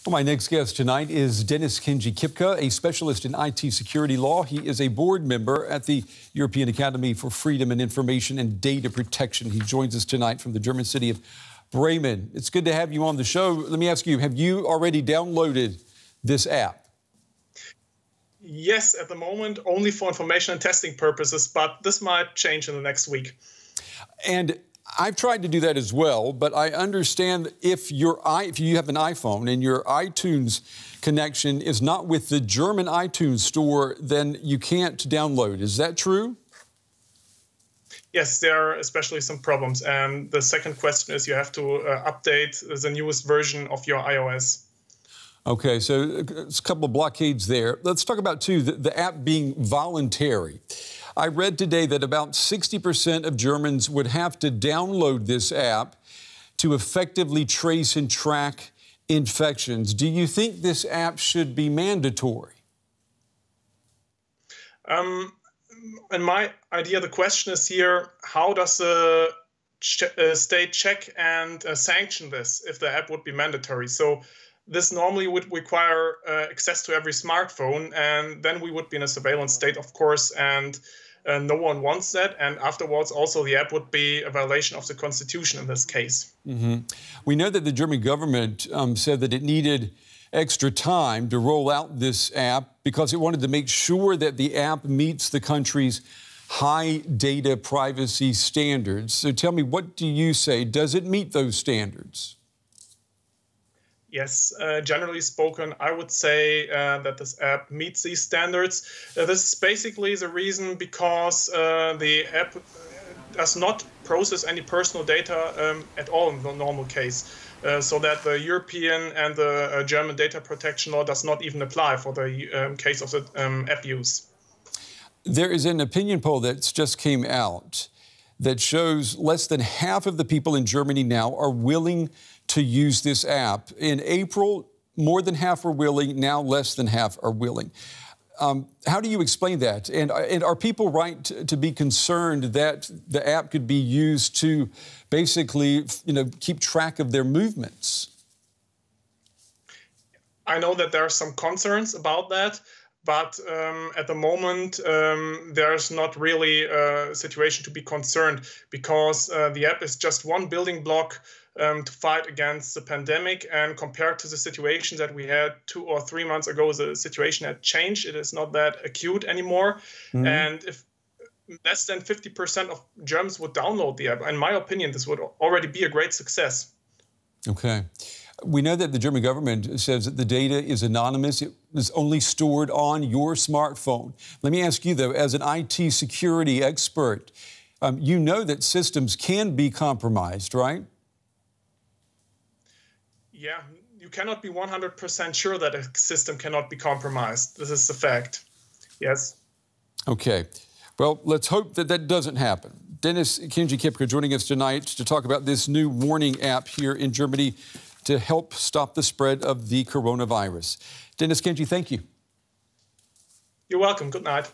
Well, my next guest tonight is Dennis-Kenji Kipker, a specialist in IT security law. He is a board member at the European Academy for Freedom and Information and Data Protection. He joins us tonight from the German city of Bremen. It's good to have you on the show. Let me ask you, have you already downloaded this app? Yes, at the moment, only for information and testing purposes, but this might change in the next week. And I've tried to do that as well, but I understand if you have an iPhone and your iTunes connection is not with the German iTunes store, then you can't download. Is that true? Yes, there are especially some problems. And the second question is you have to update the newest version of your iOS. Okay, so it's a couple of blockades there. Let's talk about, too, the app being voluntary. I read today that about 60% of Germans would have to download this app to effectively trace and track infections. Do you think this app should be mandatory? In my idea, the question is here, how does the state check and sanction this if the app would be mandatory? So this normally would require access to every smartphone, and then we would be in a surveillance state, of course, and no one wants that. And afterwards, also, the app would be a violation of the Constitution in this case. Mm-hmm. We know that the German government said that it needed extra time to roll out this app because it wanted to make sure that the app meets the country's high data privacy standards. So tell me, what do you say? Does it meet those standards? Yes, generally spoken, I would say that this app meets these standards. This is basically the reason because the app does not process any personal data at all in the normal case, so that the European and the German data protection law does not even apply for the case of the app use. There is an opinion poll that's just came out that shows less than half of the people in Germany now are willing to use this app. In April, more than half were willing. Now, less than half are willing. How do you explain that? And are people right to be concerned that the app could be used to basically, keep track of their movements? I know that there are some concerns about that. But at the moment, there's not really a situation to be concerned because the app is just one building block to fight against the pandemic. And compared to the situation that we had 2 or 3 months ago, the situation had changed. It is not that acute anymore. Mm-hmm. And if less than 50% of Germans would download the app, in my opinion, this would already be a great success. Okay. We know that the German government says that the data is anonymous. It is only stored on your smartphone. Let me ask you, though, as an IT security expert, you know that systems can be compromised, right? Yeah, you cannot be 100% sure that a system cannot be compromised. This is a fact. Yes. Okay. Well, let's hope that that doesn't happen. Dennis-Kenji Kipker joining us tonight to talk about this new warning app here in Germany to help stop the spread of the coronavirus. Dennis-Kenji, thank you. You're welcome. Good night.